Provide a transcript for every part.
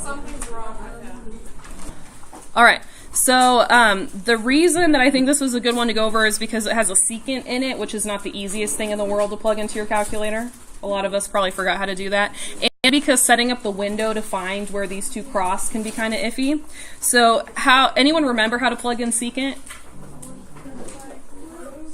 Something's wrong with him. All right. So the reason that I think this was a good one to go over is because it has a secant in it, which is not the easiest thing in the world to plug into your calculator. A lot of us probably forgot how to do that. And because setting up the window to find where these two cross can be kind of iffy. So anyone remember how to plug in secant?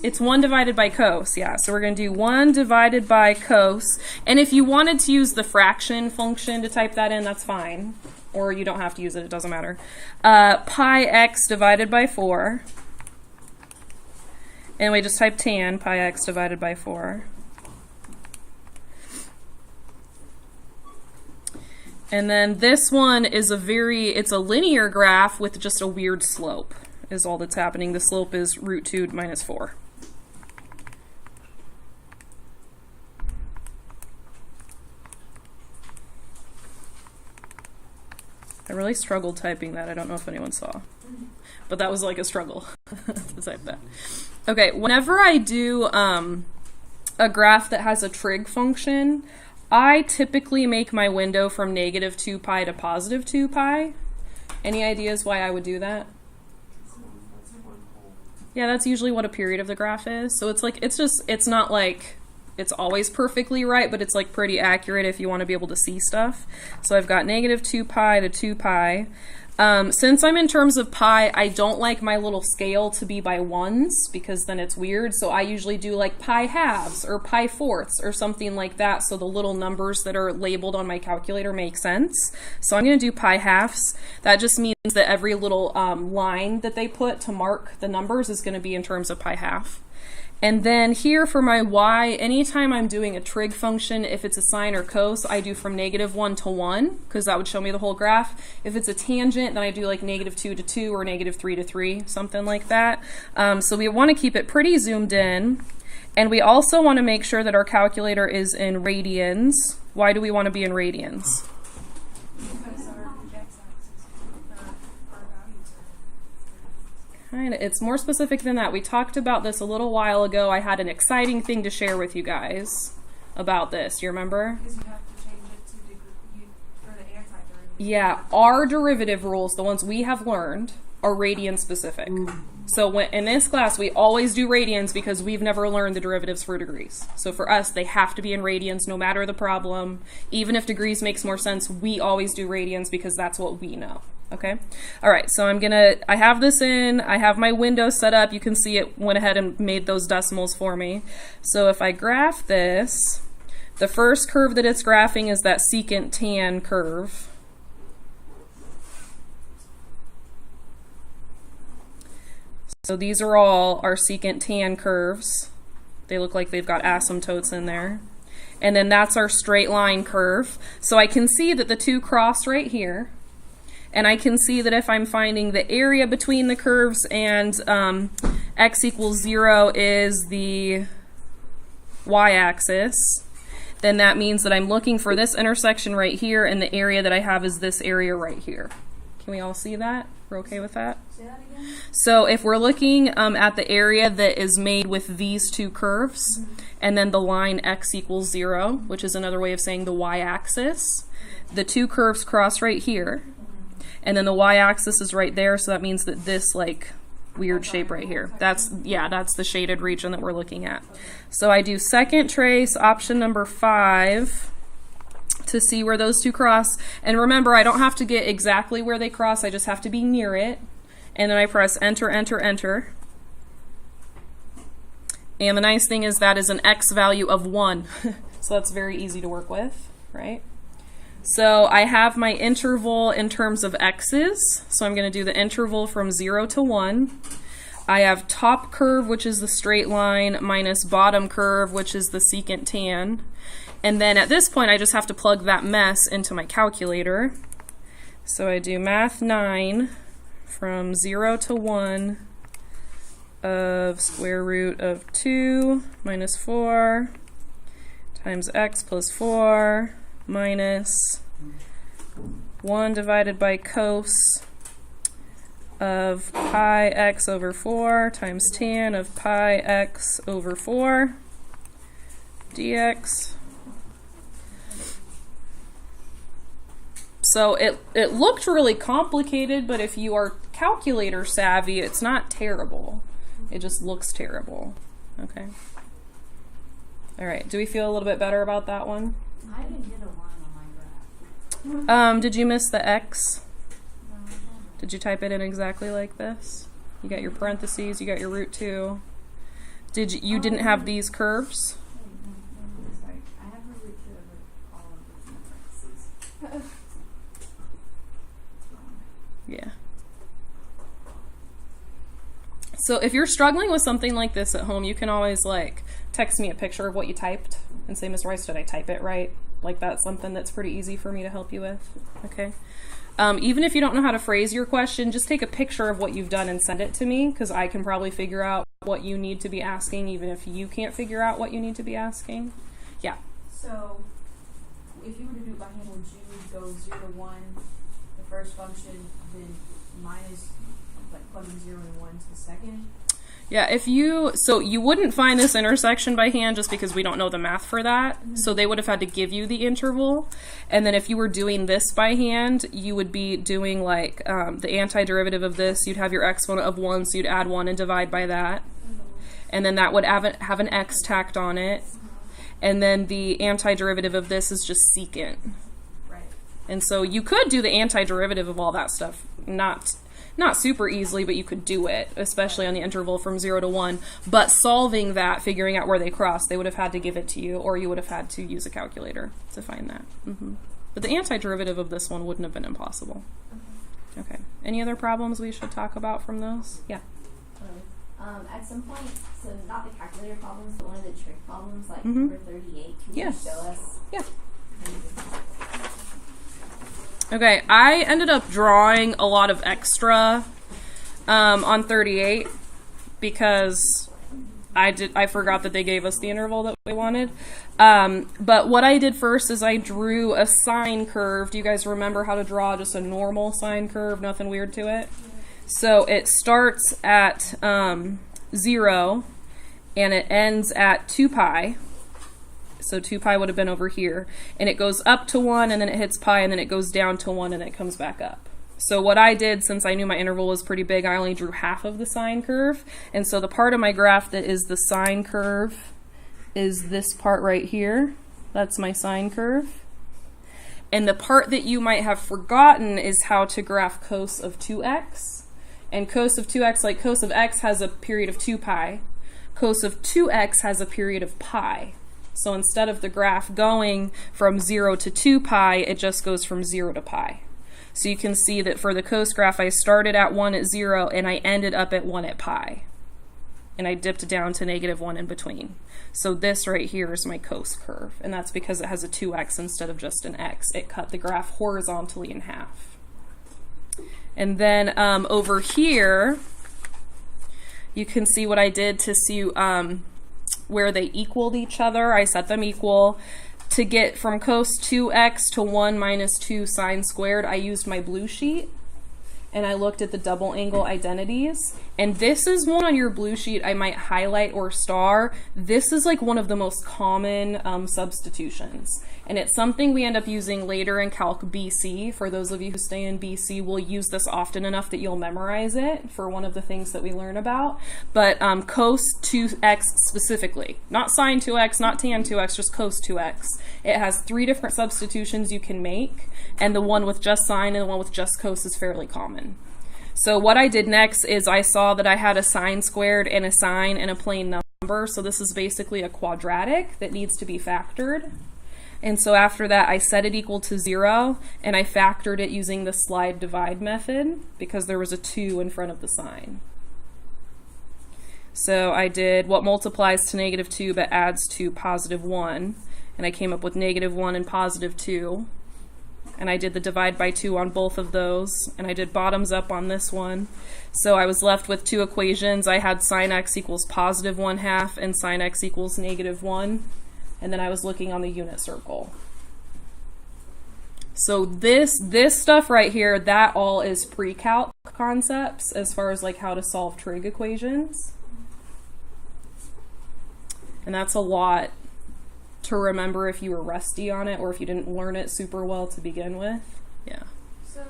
It's 1 divided by cos, yeah. So we're going to do 1 divided by cos. And if you wanted to use the fraction function to type that in, that's fine. Or you don't have to use it, it doesn't matter. Pi x divided by 4. And we just type tan, pi x divided by 4. And then this one is it's a linear graph with just a weird slope is all that's happening. The slope is root 2 minus 4. I really struggled typing that. I don't know if anyone saw. But that was like a struggle to type that. Okay, whenever I do a graph that has a trig function, I typically make my window from negative 2 pi to positive 2 pi. Any ideas why I would do that? Yeah, that's usually what a period of the graph is. So it's like, it's not like it's always perfectly right, but it's like pretty accurate if you want to be able to see stuff. So I've got negative 2 pi to 2 pi. Since I'm in terms of pi, I don't like my little scale to be by ones because then it's weird. So I usually do like pi halves or pi fourths or something like that. So the little numbers that are labeled on my calculator make sense. So I'm going to do pi halves. That just means that every little line that they put to mark the numbers is going to be in terms of pi half. And then here for my y, anytime I'm doing a trig function, if it's a sine or cos, I do from negative 1 to 1, because that would show me the whole graph. If it's a tangent, then I do like negative 2 to 2 or negative 3 to 3, something like that. So we want to keep it pretty zoomed in. And we also want to make sure that our calculator is in radians. Why do we want to be in radians? It's more specific than that. We talked about this a little while ago. I had an exciting thing to share with you guys about this. You remember? Because you have to change it to for the antiderivative. Yeah, our derivative rules, the ones we have learned, are radian specific. So in this class, we always do radians because we've never learned the derivatives for degrees. So for us, they have to be in radians no matter the problem. Even if degrees makes more sense, we always do radians because that's what we know. Okay. All right. So I have this in, I have my window set up. You can see it went ahead and made those decimals for me. So if I graph this, the first curve that it's graphing is that secant tan curve. So these are all our secant tan curves. They look like they've got asymptotes in there. And then that's our straight line curve. So I can see that the two cross right here. And I can see that if I'm finding the area between the curves and x equals 0 is the y-axis, then that means that I'm looking for this intersection right here, and the area that I have is this area right here. Can we all see that? We're okay with that? Say that again? So if we're looking at the area that is made with these two curves, and then the line x equals 0, which is another way of saying the y-axis, the two curves cross right here. And then the y-axis is right there, so that means that this like weird shape right here, that's the shaded region that we're looking at. So I do second trace, option number 5, to see where those two cross. And remember, I don't have to get exactly where they cross, I just have to be near it. And then I press enter, enter, enter. And the nice thing is that is an x value of 1. So that's very easy to work with, right? So I have my interval in terms of x's. So I'm going to do the interval from 0 to 1. I have top curve, which is the straight line, minus bottom curve, which is the secant tan. And then at this point, I just have to plug that mess into my calculator. So I do math 9 from 0 to 1 of square root of 2 minus 4 times x plus 4 minus 1 divided by cos of pi x over 4 times tan of pi x over 4 dx. So it looked really complicated, but if you are calculator savvy, it's not terrible. It just looks terrible. Okay. All right. Do we feel a little bit better about that one? I didn't get a 1 on my graph. Did you miss the X? No, I didn't. Did you type it in exactly like this? You got your parentheses, you got your root 2. You didn't have these curves? No, sorry. I have a root 2 over all of the parentheses. Yeah. So if you're struggling with something like this at home, you can always like text me a picture of what you typed and say, Ms. Rice, did I type it right? Like that's something that's pretty easy for me to help you with. Okay. Even if you don't know how to phrase your question, just take a picture of what you've done and send it to me, because I can probably figure out what you need to be asking, even if you can't figure out what you need to be asking. Yeah. So, if you were to do it by hand, would you go 0 to 1, the first function, then minus, like plugging 0 and 1 to the second? Yeah, so you wouldn't find this intersection by hand just because we don't know the math for that. Mm-hmm. So they would have had to give you the interval. And then if you were doing this by hand, you would be doing like the antiderivative of this. You'd have your exponent of 1, so you'd add 1 and divide by that. And then that would have an x tacked on it. And then the antiderivative of this is just secant. Right. And so you could do the antiderivative of all that stuff, not super easily, but you could do it, especially on the interval from 0 to 1. But solving that, figuring out where they cross, they would have had to give it to you, or you would have had to use a calculator to find that. Mm-hmm. But the antiderivative of this one wouldn't have been impossible. Okay. Any other problems we should talk about from those? Yeah. At some point, so not the calculator problems, but one of the trick problems, like number 38, can you show us? Yeah. Okay, I ended up drawing a lot of extra on 38 because I forgot that they gave us the interval that we wanted. But what I did first is I drew a sine curve. Do you guys remember how to draw just a normal sine curve? Nothing weird to it? So it starts at 0 and it ends at 2 pi. So 2 pi would have been over here. And it goes up to 1 and then it hits pi and then it goes down to 1 and it comes back up. So what I did, since I knew my interval was pretty big, I only drew half of the sine curve. And so the part of my graph that is the sine curve is this part right here. That's my sine curve. And the part that you might have forgotten is how to graph cos of 2x. And cos of 2x, like cos of x, has a period of 2 pi. Cos of 2x has a period of pi. So instead of the graph going from 0 to 2 pi, it just goes from 0 to pi. So you can see that for the cos graph, I started at 1 at 0, and I ended up at 1 at pi. And I dipped down to -1 in between. So this right here is my cos curve, and that's because it has a 2x instead of just an x. It cut the graph horizontally in half. And then over here, you can see what I did to see where they equaled each other. I set them equal. To get from cos 2x to 1 minus 2 sine squared, I used my blue sheet. And I looked at the double angle identities. And this is one on your blue sheet I might highlight or star. This is like one of the most common substitutions. And it's something we end up using later in Calc BC. For those of you who stay in BC, we'll use this often enough that you'll memorize it for one of the things that we learn about. But cos 2x specifically, not sine 2x, not tan 2x, just cos 2x. It has 3 different substitutions you can make, and the one with just sine and the one with just cos is fairly common. So what I did next is I saw that I had a sine squared and a sine and a plain number. So this is basically a quadratic that needs to be factored. And so after that, I set it equal to 0, and I factored it using the slide divide method because there was a 2 in front of the sign. So I did what multiplies to -2 but adds to +1, and I came up with -1 and +2. And I did the divide by 2 on both of those, and I did bottoms up on this one. So I was left with 2 equations. I had sine x equals +1/2 and sine x equals -1. And then I was looking on the unit circle. So this stuff right here, that all is pre-calc concepts as far as like how to solve trig equations. And that's a lot to remember if you were rusty on it or if you didn't learn it super well to begin with. Yeah. So,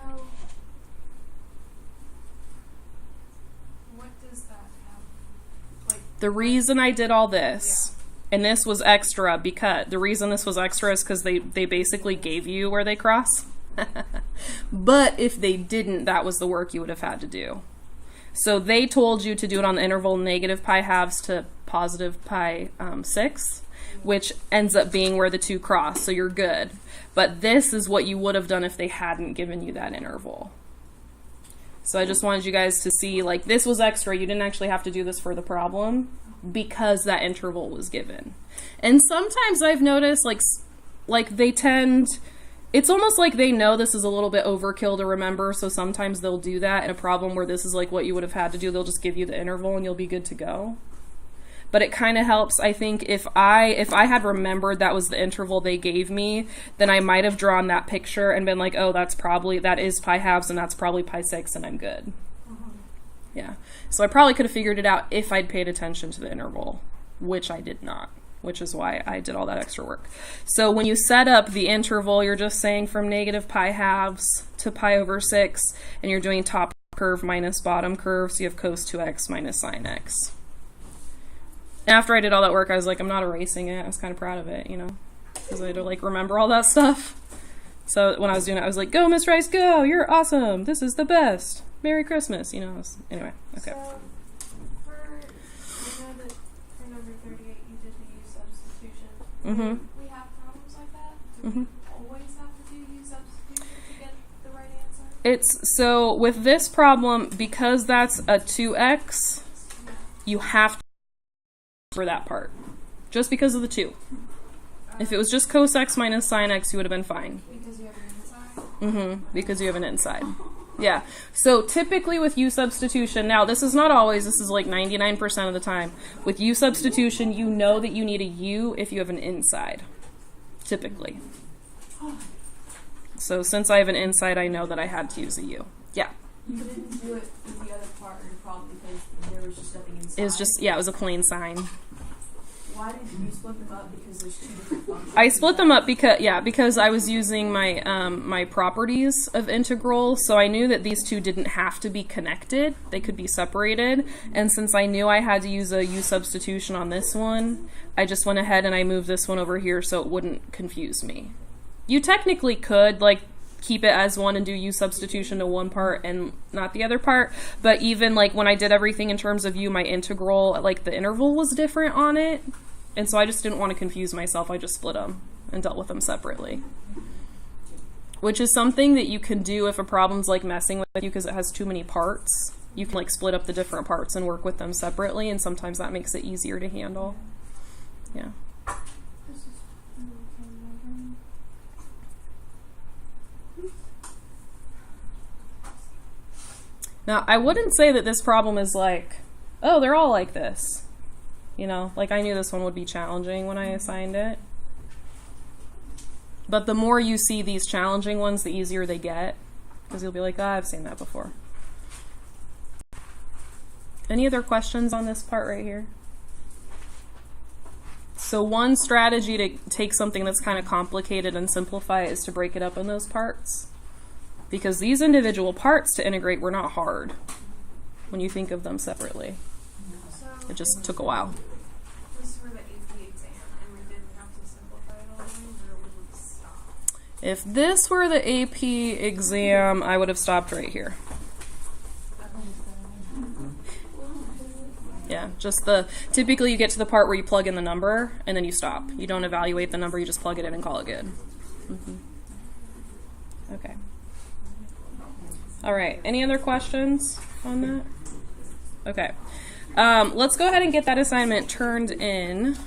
what does that have? Like, The reason I did all this, and this was extra because the reason this was extra is because they basically gave you where they cross. But if they didn't, that was the work you would have had to do. So they told you to do it on the interval negative pi halves to positive pi 6, which ends up being where the two cross, so you're good. But this is what you would have done if they hadn't given you that interval. So I just wanted you guys to see, like, this was extra. You didn't actually have to do this for the problem because that interval was given. And sometimes I've noticed, like they tend... It's almost like they know this is a little bit overkill to remember, so sometimes they'll do that in a problem where this is like what you would have had to do. They'll just give you the interval and you'll be good to go. But it kind of helps, I think, if I had remembered that was the interval they gave me, then I might have drawn that picture and been like, oh, that is pi halves and that's probably pi 6 and I'm good. Yeah. So I probably could have figured it out if I'd paid attention to the interval, which I did not. Which is why I did all that extra work. So when you set up the interval, you're just saying from negative pi halves to pi over 6, and you're doing top curve minus bottom curve, so you have cos 2x minus sine x. And after I did all that work, I was like, I'm not erasing it. I was kind of proud of it, you know, because I had to like remember all that stuff. So when I was doing it, I was like, go, Miss Rice, go! You're awesome! This is the best! Merry Christmas! You know, anyway, okay. So, I know that for number 38 you did the use substitution. Mm-hmm. We have problems like that? Do we always have to do use substitution to get the right answer? It's, so with this problem, because that's a 2x, you have to for that part. Just because of the 2. If it was just cos x minus sine x, you would have been fine. Because you have an inside? Mm-hmm. Because you have an inside. Yeah. So typically with U substitution, now this is not always, this is like 99% of the time. With U substitution, you know that you need a U if you have an inside. Typically. So since I have an inside, I know that I had to use a U. Yeah. You didn't do it with the other part of the problem because there was just nothing inside. It was just, yeah, it was a plain sine. Why did you split them up? Because there's 2 different functions. I split them up because I was using my my properties of integral, so I knew that these two didn't have to be connected; they could be separated. And since I knew I had to use a U substitution on this one, I just went ahead and I moved this one over here so it wouldn't confuse me. You technically could like keep it as one and do U substitution to one part and not the other part, but even like when I did everything in terms of U, my integral, like the interval was different on it. And so I just didn't want to confuse myself. I just split them and dealt with them separately. Which is something that you can do if a problem's like messing with you because it has too many parts. You can like split up the different parts and work with them separately, and sometimes that makes it easier to handle. Yeah. Now, I wouldn't say that this problem is like, oh, they're all like this. You know, like I knew this one would be challenging when I assigned it. But the more you see these challenging ones, the easier they get. Because you'll be like, oh, I've seen that before. Any other questions on this part right here? So one strategy to take something that's kind of complicated and simplify it is to break it up in those parts. Because these individual parts to integrate were not hard when you think of them separately. It just took a while. This for the AP exam, and we didn't have to simplify it all, or would we stop? If this were the AP exam, I would have stopped right here. Yeah, just typically you get to the part where you plug in the number, and then you stop. You don't evaluate the number, you just plug it in and call it good. Okay. All right, any other questions on that? Okay. Let's go ahead and get that assignment turned in.